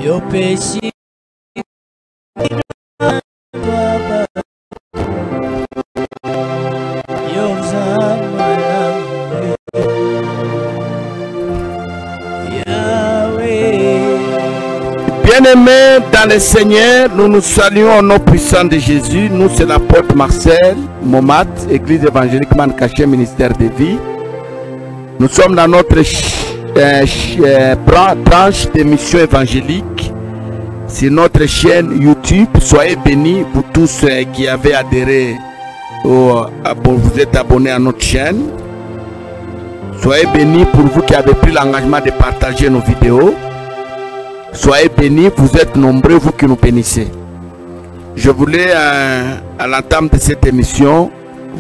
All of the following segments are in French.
Yo péché. Bien-aimés dans le Seigneur, nous nous saluons au nom puissant de Jésus. Nous, c'est l'apôtre Marcel Momat, Église évangélique Mancaché, ministère de vie. Nous sommes dans notre branche d'émission évangélique sur notre chaîne YouTube. Soyez bénis, vous tous qui avez adhéré, vous êtes abonnés à notre chaîne. Soyez bénis pour vous qui avez pris l'engagement de partager nos vidéos. Soyez bénis, vous êtes nombreux, vous qui nous bénissez. Je voulais, à l'entame de cette émission,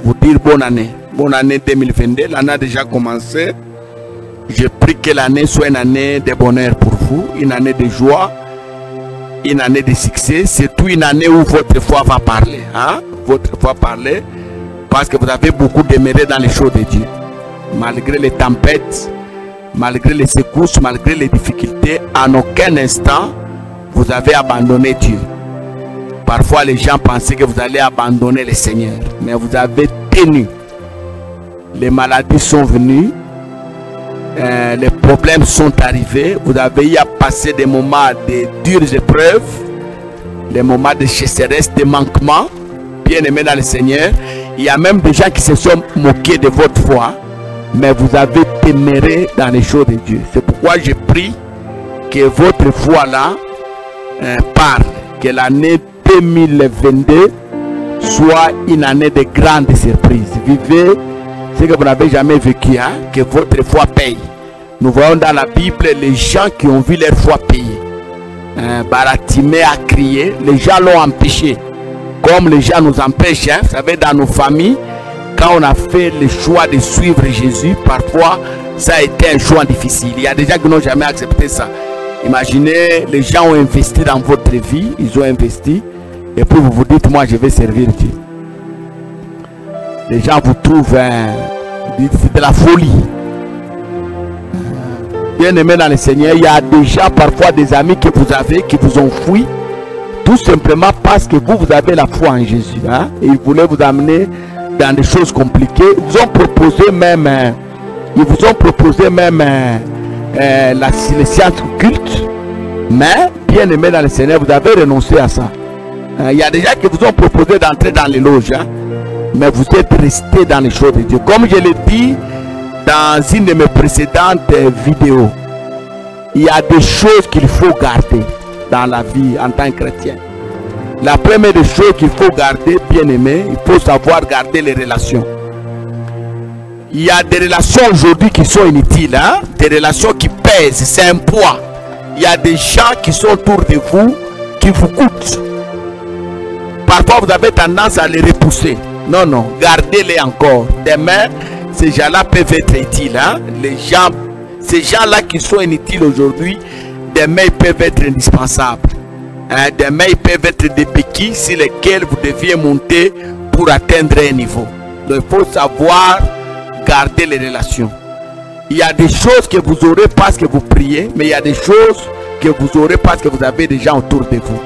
vous dire bonne année. Bonne année 2022. L'année a déjà commencé. Je prie que l'année soit une année de bonheur pour vous, une année de joie, une année de succès. Surtout une année où votre foi va parler. Hein? Votre foi parler, parce que vous avez beaucoup demeuré dans les choses de Dieu. Malgré les tempêtes, malgré les secousses, malgré les difficultés, en aucun instant, vous avez abandonné Dieu. Parfois, les gens pensaient que vous allez abandonner le Seigneur. Mais vous avez tenu. Les maladies sont venues. Les problèmes sont arrivés. Vous avez eu à passer des moments de dures épreuves. Des moments de sécheresse, de manquements. Bien aimés dans le Seigneur. Il y a même des gens qui se sont moqués de votre foi. Mais vous avez demeuré dans les choses de Dieu. C'est pourquoi je prie que votre foi là parle. Que l'année 2022 soit une année de grandes surprises. Vivez ce que vous n'avez jamais vécu. Hein? Que votre foi paye. Nous voyons dans la Bible les gens qui ont vu leur foi payer. Baratimée a crié. Les gens l'ont empêché. Comme les gens nous empêchent. Hein? Vous savez, dans nos familles. Quand on a fait le choix de suivre Jésus, parfois ça a été un choix difficile. Il y a des gens qui n'ont jamais accepté ça. Imaginez, les gens ont investi dans votre vie, ils ont investi, et puis vous vous dites, moi je vais servir Dieu. Les gens vous trouvent, c'est de la folie. Bien aimé dans le Seigneur, il y a des gens, parfois des amis que vous avez, qui vous ont fui, tout simplement parce que vous avez la foi en Jésus. Hein? Et ils voulaient vous amener dans des choses compliquées. Ils vous ont proposé même les sciences occultes, mais bien aimé dans le Seigneur, vous avez renoncé à ça. Il y a des gens qui vous ont proposé d'entrer dans les loges, hein, mais vous êtes resté dans les choses de Dieu. Comme je l'ai dit dans une de mes précédentes vidéos, il y a des choses qu'il faut garder dans la vie en tant que chrétien. La première des choses qu'il faut garder, bien aimé, il faut savoir garder les relations. Il y a des relations aujourd'hui qui sont inutiles, hein? Des relations qui pèsent, c'est un poids. Il y a des gens qui sont autour de vous, qui vous coûtent. Parfois, vous avez tendance à les repousser. Non, non, gardez-les encore. Demain, ces gens-là peuvent être utiles. Hein? Ces gens-là qui sont inutiles aujourd'hui, demain, ils peuvent être indispensables. Demain, ils peuvent être des béquilles sur lesquelles vous deviez monter pour atteindre un niveau. Donc, il faut savoir garder les relations. Il y a des choses que vous aurez parce que vous priez, mais il y a des choses que vous aurez parce que vous avez des gens autour de vous.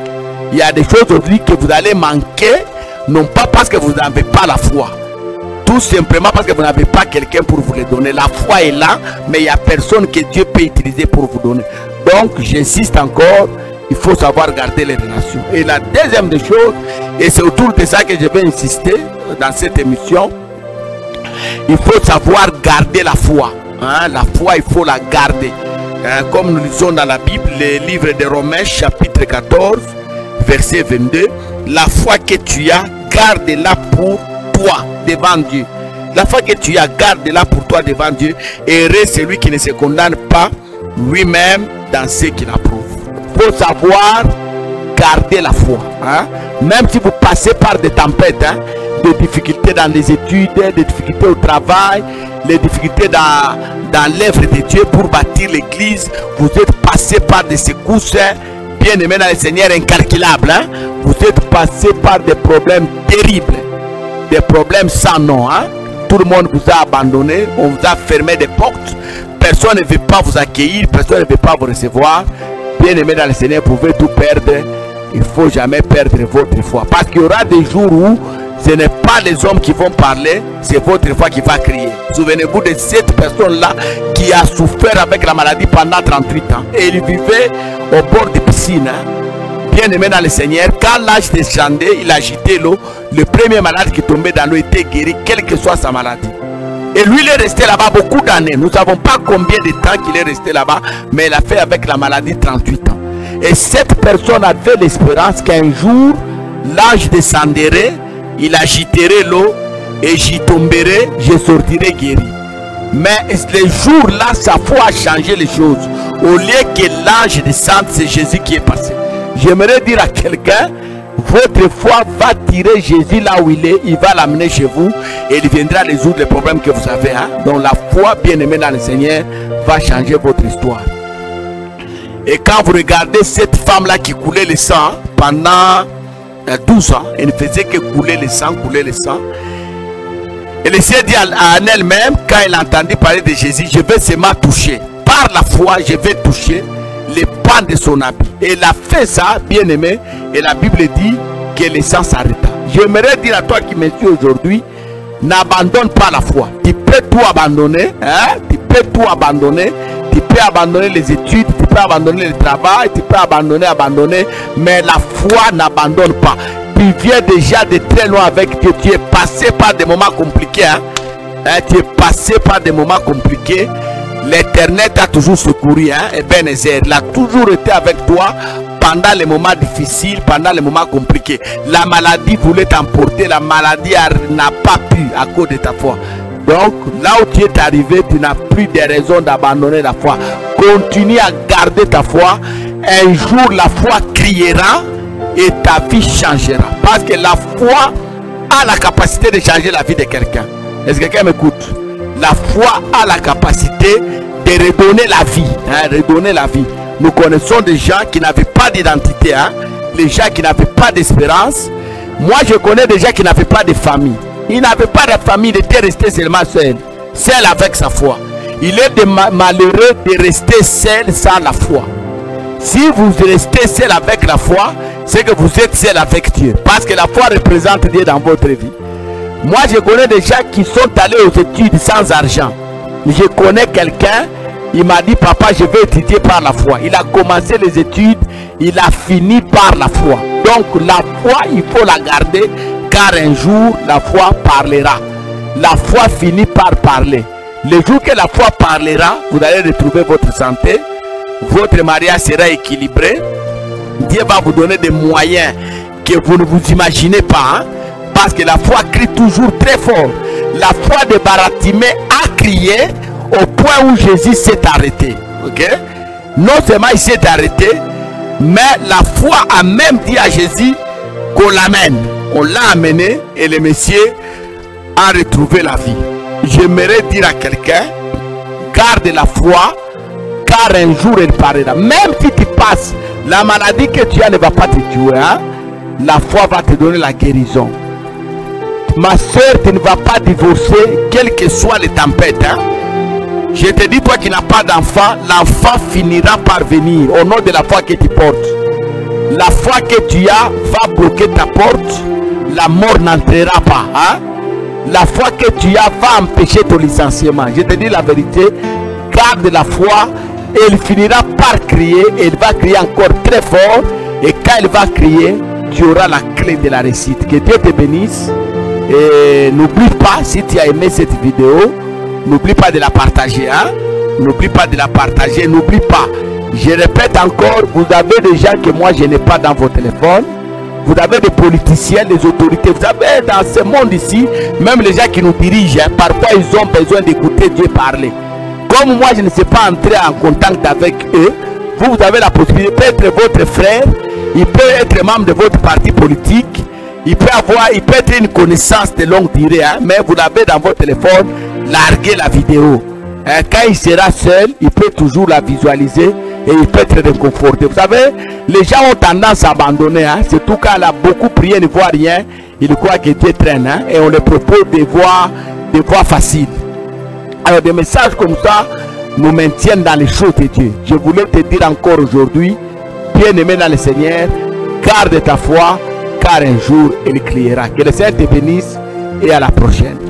Il y a des choses aujourd'hui que vous allez manquer, non pas parce que vous n'avez pas la foi, tout simplement parce que vous n'avez pas quelqu'un pour vous les donner. La foi est là, mais il n'y a personne que Dieu peut utiliser pour vous donner. Donc, j'insiste encore, il faut savoir garder les relations. Et la deuxième des choses, et c'est autour de ça que je vais insister dans cette émission, il faut savoir garder la foi. Hein? La foi, il faut la garder. Comme nous lisons dans la Bible, le livre de Romains, chapitre 14, verset 22. La foi que tu as, garde-la pour toi devant Dieu. La foi que tu as, garde-la pour toi devant Dieu. Et heureux celui qui ne se condamne pas lui-même dans ce qu'il approuve. Il faut savoir garder la foi. Hein? Même si vous passez par des tempêtes, hein, des difficultés dans les études, des difficultés au travail, les difficultés dans l'œuvre de Dieu pour bâtir l'église, vous êtes passé par des secousses, hein, bien aimés dans le Seigneur, incalculables. Hein? Vous êtes passé par des problèmes terribles, des problèmes sans nom. Hein? Tout le monde vous a abandonné, on vous a fermé des portes, personne ne veut pas vous accueillir, personne ne veut pas vous recevoir. bien-aimés dans le Seigneur, vous pouvez tout perdre. Il ne faut jamais perdre votre foi. Parce qu'il y aura des jours où ce n'est pas les hommes qui vont parler, c'est votre foi qui va crier. Souvenez-vous de cette personne-là qui a souffert avec la maladie pendant 38 ans. Et il vivait au bord de piscine. Bien-aimé dans le Seigneur, quand l'âge descendait, il agitait l'eau. Le premier malade qui tombait dans l'eau était guéri, quelle que soit sa maladie. Et lui, il est resté là-bas beaucoup d'années. Nous ne savons pas combien de temps qu'il est resté là-bas, mais il a fait avec la maladie 38 ans. Et cette personne avait l'espérance qu'un jour, l'ange descendrait, il agiterait l'eau, et j'y tomberai, je sortirai guéri. Mais le jour-là, sa foi a changé les choses. Au lieu que l'ange descende, c'est Jésus qui est passé. J'aimerais dire à quelqu'un, votre foi va tirer Jésus là où il est, il va l'amener chez vous et il viendra résoudre les problèmes que vous avez. Donc la foi, bien-aimée dans le Seigneur, va changer votre histoire. Et quand vous regardez cette femme-là qui coulait le sang pendant 12 ans, elle ne faisait que couler le sang, elle s'est dit à elle-même, quand elle entendit parler de Jésus, je vais seulement toucher. Par la foi, je vais toucher les pans de son habit. Et elle a fait ça, bien-aimé, et la Bible dit que le sang s'arrêta. J'aimerais dire à toi qui me suis aujourd'hui, n'abandonne pas la foi. Tu peux tout abandonner, tu peux tout abandonner. Tu peux abandonner les études, tu peux abandonner le travail, tu peux abandonner, mais la foi n'abandonne pas. Tu viens déjà de très loin avec Dieu. Tu es passé par des moments compliqués. Tu es passé par des moments compliqués. L'Éternel t'a toujours secouru. Et Ebenezer, il a toujours été avec toi pendant les moments difficiles, pendant les moments compliqués. La maladie voulait t'emporter. La maladie n'a pas pu à cause de ta foi. Donc, là où tu es arrivé, tu n'as plus de raison d'abandonner la foi. Continue à garder ta foi. Un jour, la foi criera et ta vie changera. Parce que la foi a la capacité de changer la vie de quelqu'un. Est-ce que quelqu'un m'écoute? La foi a la capacité de redonner la vie. Redonner la vie. Nous connaissons des gens qui n'avaient pas d'identité. Les gens qui n'avaient pas d'espérance. Moi, je connais des gens qui n'avaient pas de famille. Il n'avait pas de famille, il était resté seulement seul. Seul avec sa foi. Il est malheureux de rester seul sans la foi. Si vous restez seul avec la foi, c'est que vous êtes seul avec Dieu. Parce que la foi représente Dieu dans votre vie. Moi, je connais des gens qui sont allés aux études sans argent. Je connais quelqu'un, il m'a dit, papa, je vais étudier par la foi. Il a commencé les études, il a fini par la foi. Donc, la foi, il faut la garder. Car un jour, la foi parlera. La foi finit par parler. Le jour que la foi parlera, vous allez retrouver votre santé. Votre mariage sera équilibré. Dieu va vous donner des moyens que vous ne vous imaginez pas. Parce que la foi crie toujours très fort. La foi de Baratimée a crié au point où Jésus s'est arrêté. Non seulement il s'est arrêté, mais la foi a même dit à Jésus qu'on l'amène. On l'a amené et le monsieur a retrouvé la vie. J'aimerais dire à quelqu'un, garde la foi, car un jour elle parlera. Même si tu passes, la maladie que tu as ne va pas te tuer. La foi va te donner la guérison. Ma soeur, tu ne vas pas divorcer, quelles que soient les tempêtes. Je te dis, toi qui n'as pas d'enfant, l'enfant finira par venir au nom de la foi que tu portes. La foi que tu as va bloquer ta porte. La mort n'entrera pas. La foi que tu as va empêcher ton licenciement. Je te dis la vérité. Garde la foi. Elle finira par crier. Elle va crier encore très fort. Et quand elle va crier, tu auras la clé de la réussite. Que Dieu te bénisse. Et n'oublie pas, si tu as aimé cette vidéo, n'oublie pas de la partager. N'oublie pas de la partager. N'oublie pas. Je répète encore, vous avez des gens que moi je n'ai pas dans vos téléphones. Vous avez des politiciens, des autorités. Vous savez, dans ce monde ici, même les gens qui nous dirigent, parfois ils ont besoin d'écouter Dieu parler. Comme moi je ne sais pas entrer en contact avec eux, vous avez la possibilité, peut être votre frère, il peut être membre de votre parti politique, il peut être une connaissance de longue durée, mais vous l'avez dans votre téléphone, larguez la vidéo. Quand il sera seul, il peut toujours la visualiser et il peut être réconforté. Vous savez, les gens ont tendance à abandonner, surtout quand elle a beaucoup prié, il ne voit rien, il croit que Dieu traîne, et on leur propose des voies faciles. Alors des messages comme ça nous maintiennent dans les choses de Dieu. Je voulais te dire encore aujourd'hui, bien-aimé dans le Seigneur, garde ta foi, car un jour, elle criera. Que le Seigneur te bénisse et à la prochaine.